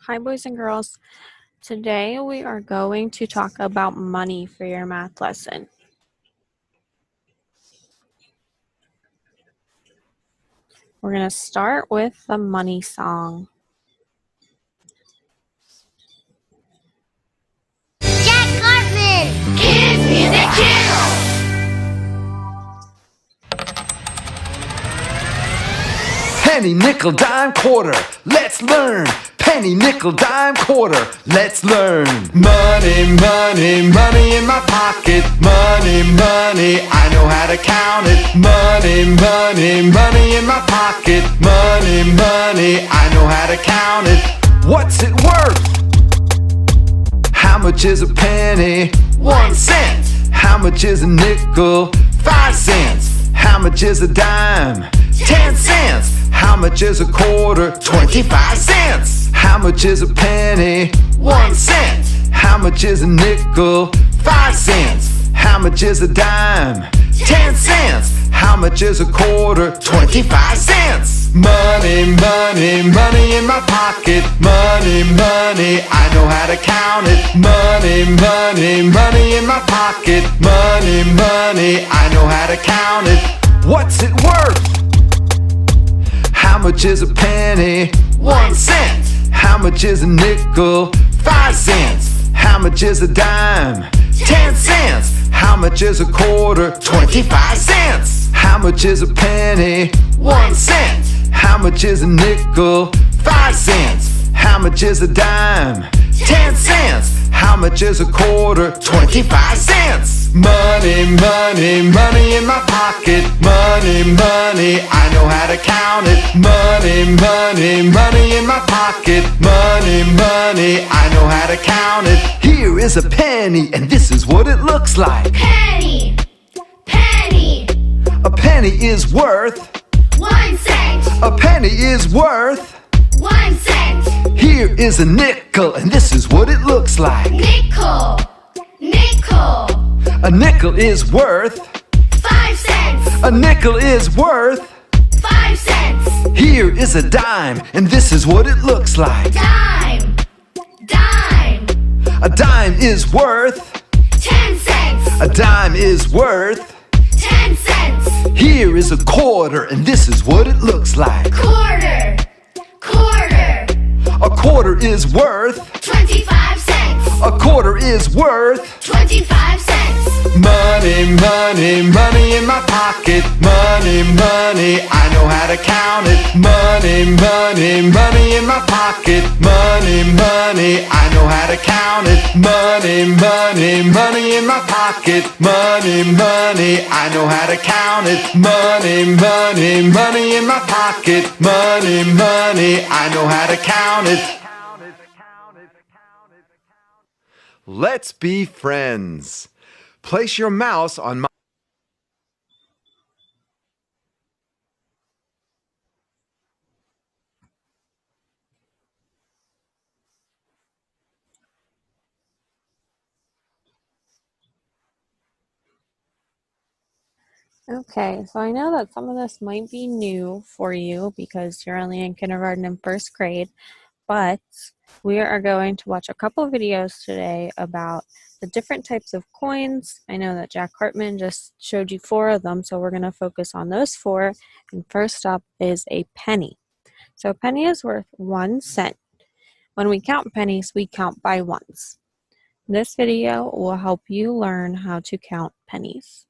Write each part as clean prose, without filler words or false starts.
Hi, boys and girls. Today we are going to talk about money for your math lesson. We're going to start with the money song. Jack Cartman! Kids Music Channel! Penny, nickel, dime, quarter, let's learn. Penny, nickel, dime, quarter, let's learn. Money, money, money in my pocket. Money, money, I know how to count it. Money, money, money in my pocket. Money, money, I know how to count it. What's it worth? How much is a penny? 1 cent. How much is a nickel? 5 cents. How much is a dime? 10 cents. How much is a quarter? 25 cents. How much is a penny? 1 cent. How much is a nickel? 5 cents. How much is a dime? 10 cents. How much is a quarter? 25 cents. Money, money, money in my pocket. Money, money, I know how to count it. Money, money, money in my pocket. Money, money, I know how to count it. What's it worth? How much is a penny? 1 cent. How much is a nickel? 5 cents. How much is a dime? 10 cents. How much is a quarter? 25 cents. How much is a penny? 1 cent. How much is a nickel? 5 cents. How much is a dime? 10 cents. How much is a quarter? 25 cents. Money, money, money in my pocket. Money, money, I know how to count it. Money, money, money in my pocket. Money, money, I know how to count it. Here is a penny, and this is what it looks like. Penny! Penny! A penny is worth 1 cent! A penny is worth 1 cent! Here is a nickel, and this is what it looks like. Nickel! Nickel! A nickel is worth 5 cents! A nickel is worth 5 cents! Here is a dime, and this is what it looks like. Dime! Dime! A dime is worth 10 cents! A dime is worth 10 cents! Here is a quarter, and this is what it looks like. Quarter! Quarter! A quarter is worth 25 cents! A quarter is worth 25 cents! Money, money, money in my pocket. Money, money, I know how to count it. Money, money, money in my pocket. Money, money, I know how to count it. Money, money, money in my pocket. Money, money, I know how to count it. Money, money, money in my pocket. Money, money, I know how to count it. Let's be friends. Place your mouse on my... Okay, so I know that some of this might be new for you because you're only in kindergarten and first grade, but we are going to watch a couple videos today about the different types of coins. I know that Jack Hartman just showed you 4 of them, so we're going to focus on those 4. And first up is a penny. So a penny is worth 1 cent. When we count pennies, we count by ones. This video will help you learn how to count pennies.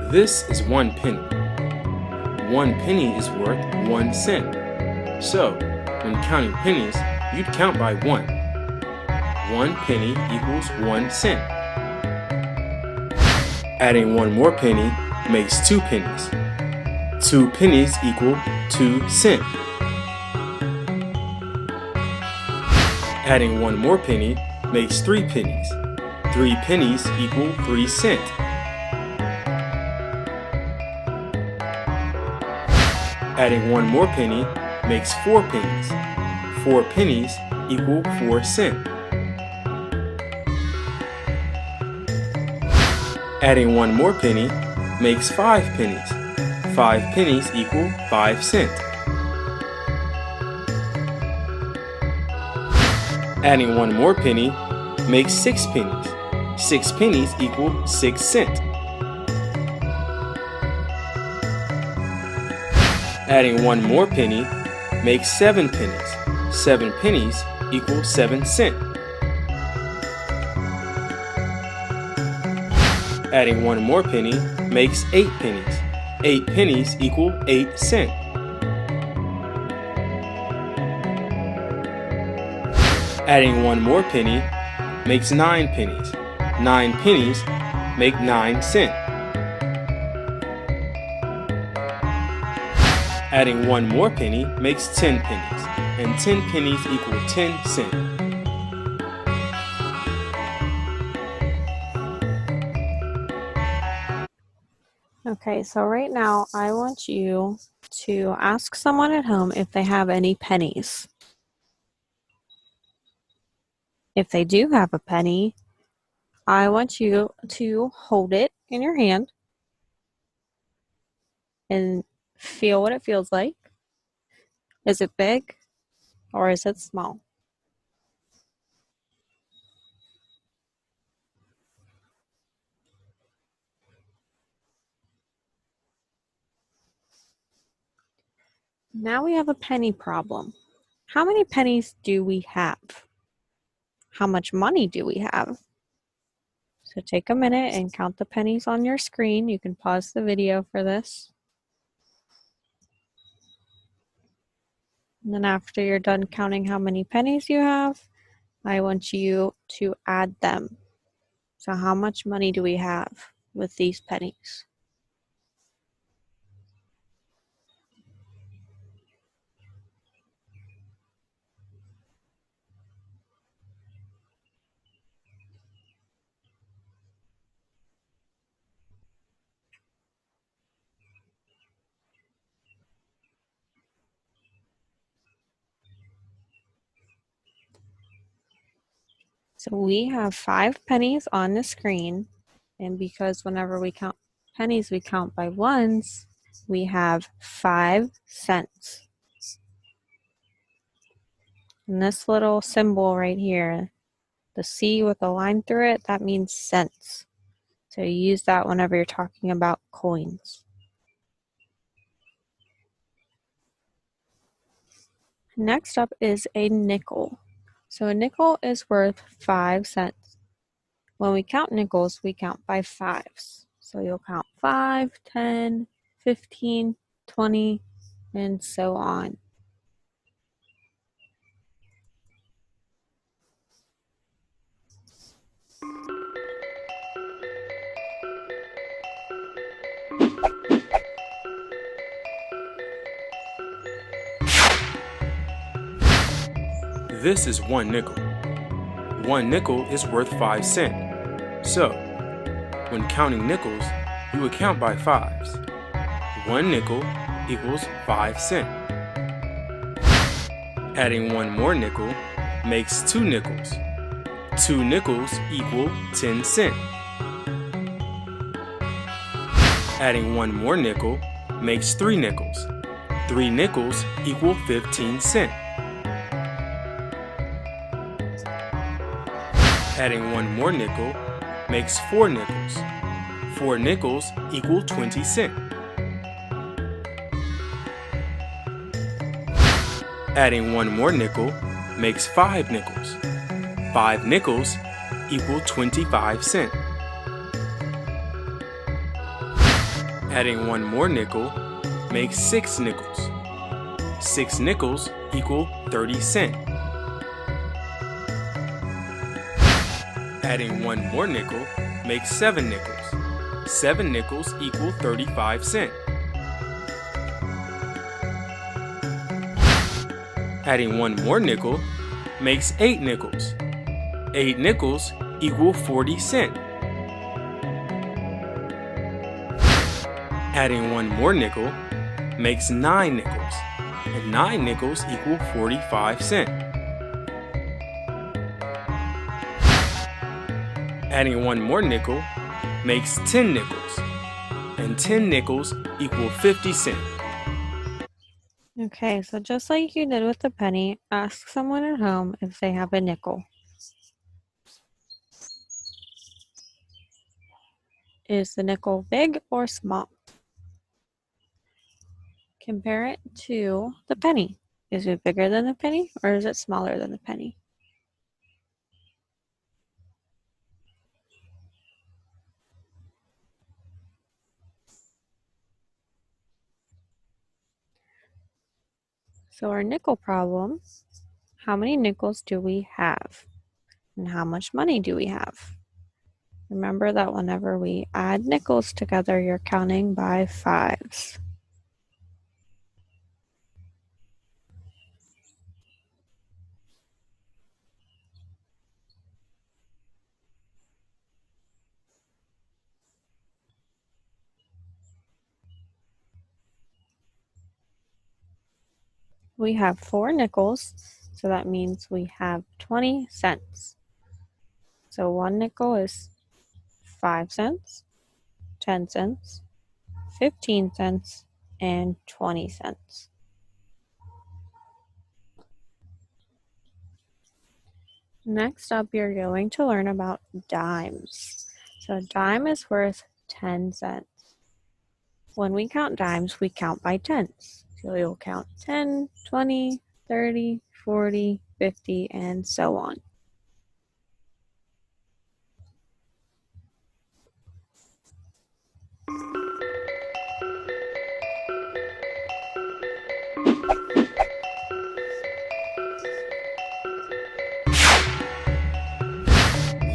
This is 1 penny. 1 penny is worth 1 cent. So, when counting pennies, you'd count by 1. 1 penny equals 1 cent. Adding 1 more penny makes 2 pennies. 2 pennies equal 2 cents. Adding 1 more penny makes 3 pennies. 3 pennies equal 3 cents. Adding 1 more penny makes 4 pennies. 4 pennies equal 4 cents. Adding one more penny makes 5 pennies. 5 pennies equal 5 cents. Adding one more penny makes 6 pennies. 6 pennies equal 6 cents. Adding one more penny makes 7 pennies. 7 pennies equal 7 cents. Adding one more penny makes 8 pennies. 8 pennies equal 8 cents. Adding one more penny makes 9 pennies. 9 pennies make 9 cents. Adding one more penny makes 10 pennies, and 10 pennies equal 10 cents. Okay, so right now I want you to ask someone at home if they have any pennies. If they do have a penny, I want you to hold it in your hand and feel what it feels like. Is it big or is it small? Now we have a penny problem. How many pennies do we have? How much money do we have? So take a minute and count the pennies on your screen. You can pause the video for this. And then after you're done counting how many pennies you have, I want you to add them. So how much money do we have with these pennies? So we have 5 pennies on the screen, and because whenever we count pennies, we count by ones, we have 5 cents. And this little symbol right here, the C with a line through it, that means cents. So you use that whenever you're talking about coins. Next up is a nickel. So a nickel is worth 5 cents. When we count nickels, we count by fives. So you'll count 5, 10, 15, 20, and so on. This is 1 nickel. 1 nickel is worth 5 cents. So, when counting nickels, you would count by fives. 1 nickel equals 5 cents. Adding one more nickel makes 2 nickels. 2 nickels equal 10 cents. Adding one more nickel makes 3 nickels. 3 nickels equal 15 cents. Adding one more nickel makes 4 nickels. 4 nickels equal 20 cents. Adding one more nickel makes 5 nickels. 5 nickels equal 25 cents. Adding one more nickel makes 6 nickels. 6 nickels equal 30 cents. Adding one more nickel makes 7 nickels. 7 nickels equal 35 cents. Adding one more nickel makes 8 nickels. 8 nickels equal 40 cents. Adding one more nickel makes 9 nickels. And 9 nickels equal 45 cents. Adding one more nickel makes 10 nickels, and 10 nickels equal 50 cents. Okay, so just like you did with the penny, ask someone at home if they have a nickel. Is the nickel big or small? Compare it to the penny. Is it bigger than the penny or is it smaller than the penny? So our nickel problem, how many nickels do we have? And how much money do we have? Remember that whenever we add nickels together, you're counting by fives. We have 4 nickels, so that means we have 20 cents. So 1 nickel is 5 cents, 10 cents, 15 cents, and 20 cents. Next up, you're going to learn about dimes. So a dime is worth 10 cents. When we count dimes, we count by tens. So you'll count 10, 20, 30, 40, 50, and so on.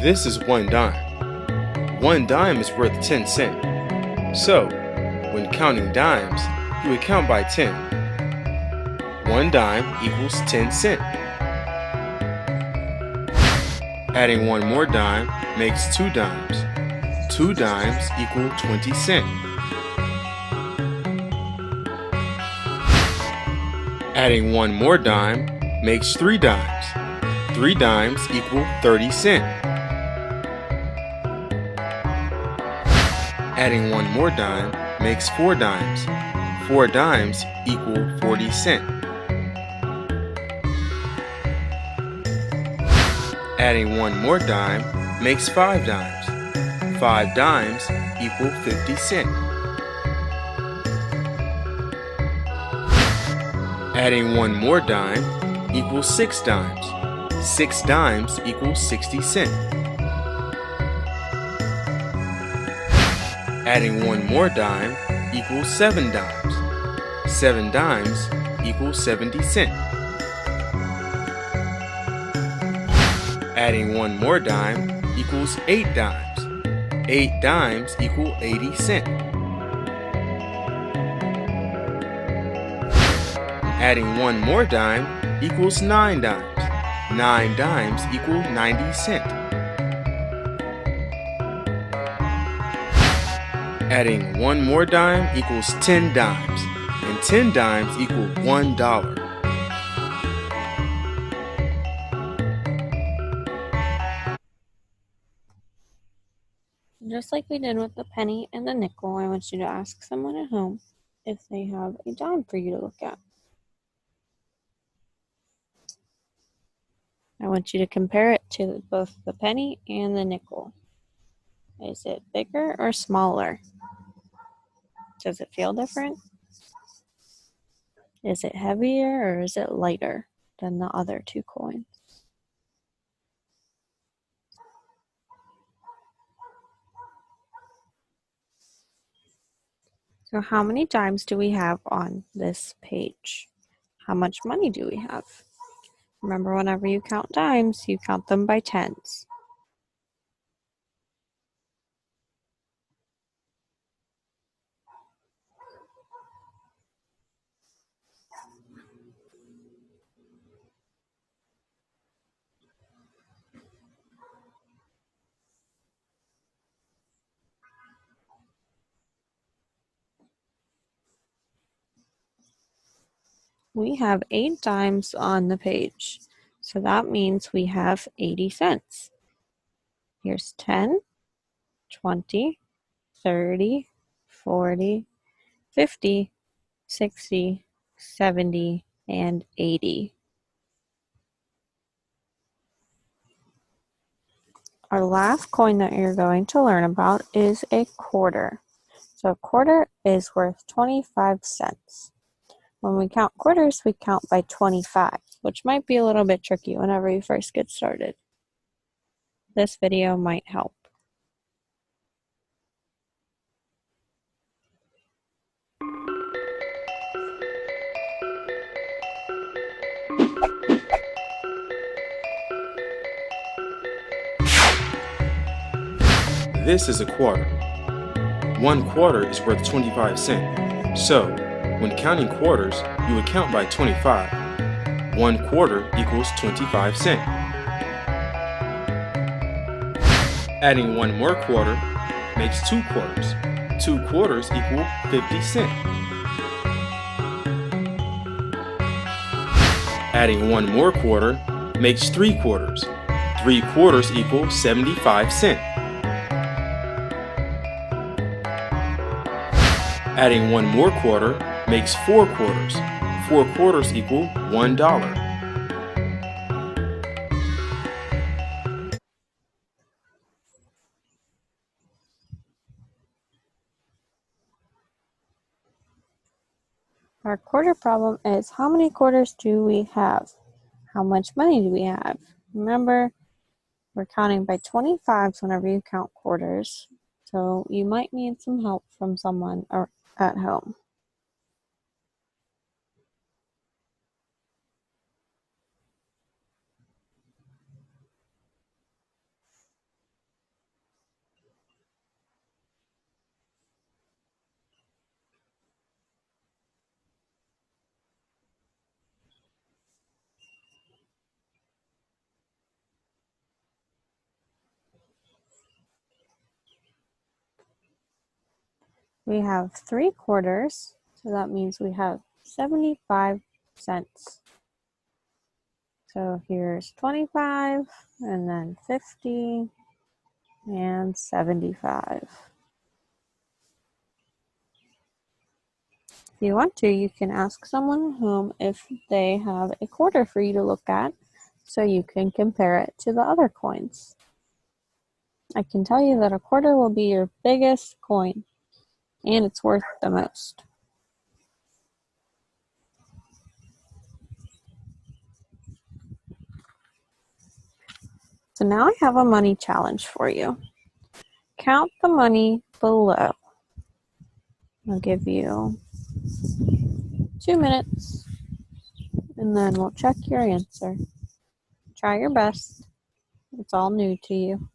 This is 1 dime. 1 dime is worth 10 cents. So, when counting dimes, you would count by 10. 1 dime equals 10 cents. Adding one more dime makes 2 dimes. 2 dimes equal 20 cents. Adding one more dime makes 3 dimes. 3 dimes equal 30 cents. Adding one more dime makes 4 dimes. 4 dimes equal 40 cents. Adding one more dime makes 5 dimes. 5 dimes equal 50 cents. Adding one more dime equals 6 dimes. 6 dimes equals 60 cents. Adding one more dime equals 7 dimes. 7 dimes equals 70 cents. Adding one more dime equals 8 dimes. 8 dimes equal 80 cents. Adding one more dime equals 9 dimes. 9 dimes equal 90 cents. Adding one more dime equals 10 dimes, and 10 dimes equal $1. Just like we did with the penny and the nickel, I want you to ask someone at home if they have a dime for you to look at. I want you to compare it to both the penny and the nickel. Is it bigger or smaller? Does it feel different? Is it heavier or is it lighter than the other 2 coins? So how many dimes do we have on this page? How much money do we have? Remember, whenever you count dimes, you count them by tens. We have 8 dimes on the page, so that means we have 80 cents. Here's 10, 20, 30, 40, 50, 60, 70, and 80. Our last coin that you're going to learn about is a quarter. So a quarter is worth 25 cents. When we count quarters, we count by 25, which might be a little bit tricky whenever you first get started. This video might help. This is a quarter. 1 quarter is worth 25 cents. So, when counting quarters, you would count by 25. 1 quarter equals 25 cents. Adding 1 more quarter makes 2 quarters. 2 quarters equal 50 cents. Adding 1 more quarter makes 3 quarters. 3 quarters equal 75 cents. Adding 1 more quarter makes 4 quarters. 4 quarters equal $1. Our quarter problem is how many quarters do we have? How much money do we have? Remember, we're counting by 25s whenever you count quarters, so you might need some help from someone at home. We have 3 quarters, so that means we have 75 cents. So here's 25, and then 50, and 75. If you want to, you can ask someone at home if they have a quarter for you to look at, so you can compare it to the other coins. I can tell you that a quarter will be your biggest coin, and it's worth the most. So now I have a money challenge for you. Count the money below. I'll give you 2 minutes, and then we'll check your answer. Try your best. It's all new to you.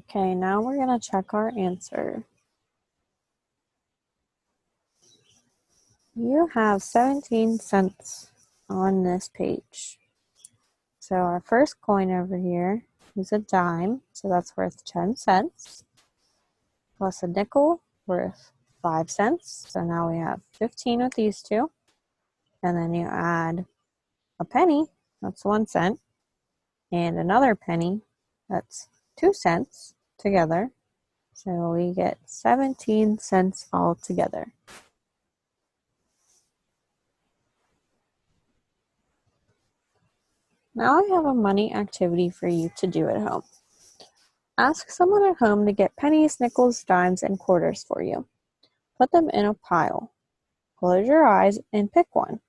Okay, now we're going to check our answer. You have 17 cents on this page. So our first coin over here is a dime, so that's worth 10 cents, plus a nickel worth 5 cents. So now we have 15 with these two. And then you add a penny, that's 1 cent, and another penny, that's 2 cents together. So we get 17 cents all together. Now I have a money activity for you to do at home. Ask someone at home to get pennies, nickels, dimes, and quarters for you. Put them in a pile. Close your eyes and pick one.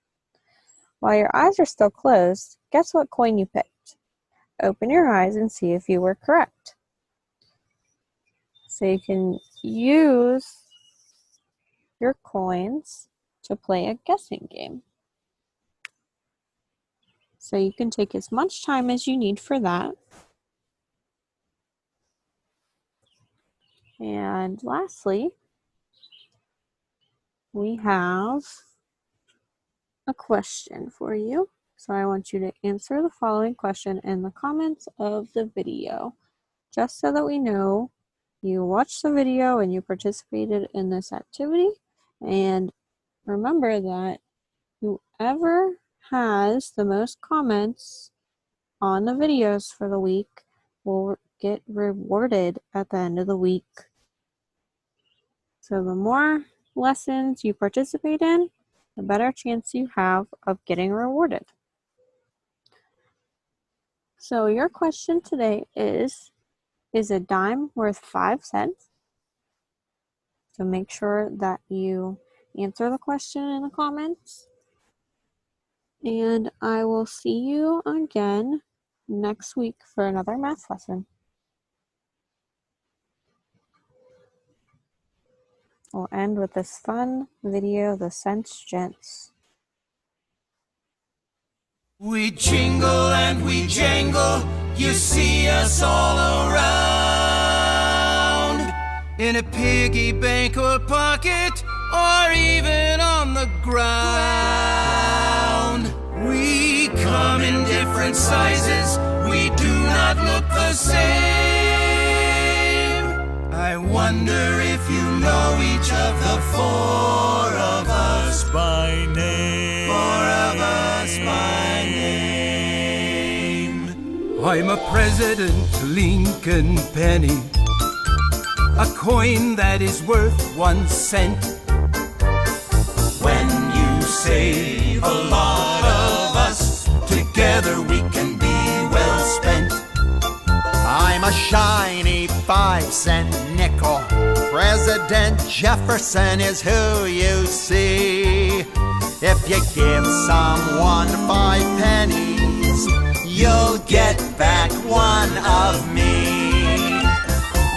While your eyes are still closed, guess what coin you picked? Open your eyes and see if you were correct. So you can use your coins to play a guessing game. So you can take as much time as you need for that. And lastly, we have a question for you. So I want you to answer the following question in the comments of the video, just so that we know you watched the video and you participated in this activity. And remember that whoever has the most comments on the videos for the week will get rewarded at the end of the week. So the more lessons you participate in, the better chance you have of getting rewarded. So your question today is a dime worth 5 cents? So make sure that you answer the question in the comments. And I will see you again next week for another math lesson. We'll end with this fun video, the Cents Gents. We jingle and we jangle, you see us all around. In a piggy bank or pocket, or even on the ground. We come in different sizes, we do not look the same. I wonder if you know each of the 4 of us by name. 4 of us by name. I'm a President Lincoln penny, a coin that is worth 1 cent. When you save a lot of us, together we can be well spent. I'm a shiny 5-cent nickel. President Jefferson is who you see. If you give someone 5 pennies, you'll get back 1 of me.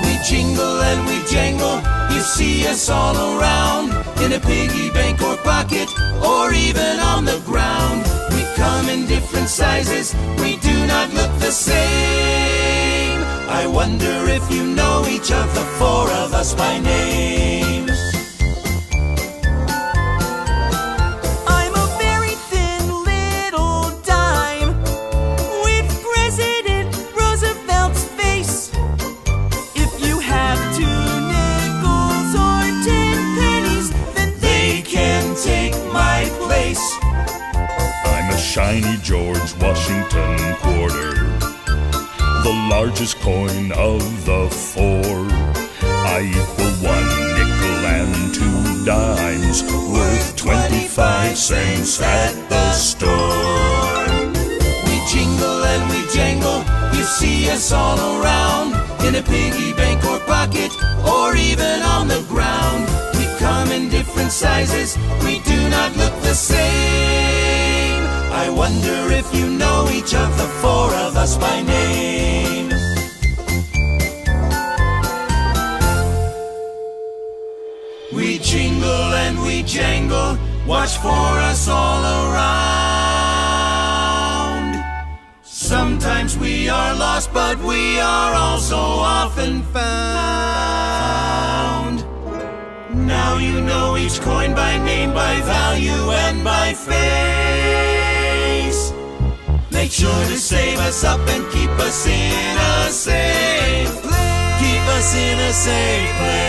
We jingle and we jangle, you see us all around. In a piggy bank or pocket, or even on the ground. We come in different sizes, we do not look the same. I wonder if you know each of the 4 of us by name. I'm a very thin little dime with President Roosevelt's face. If you have 2 nickels or 10 pennies, then They can take my place. I'm a shiny George Washington quarter, the largest coin of the 4. I equal 1 nickel and 2 dimes, worth 25 cents at the store. We jingle and we jangle, you see us all around. In a piggy bank or pocket, or even on the ground. We come in different sizes, we do not look the same. I wonder if you know each of the 4 of us by name. We jingle and we jangle, watch for us all around. Sometimes we are lost, but we are also often found. Now you know each coin by name, by value, and by face. Make sure to save us up and keep us in a safe place. Keep us in a safe place.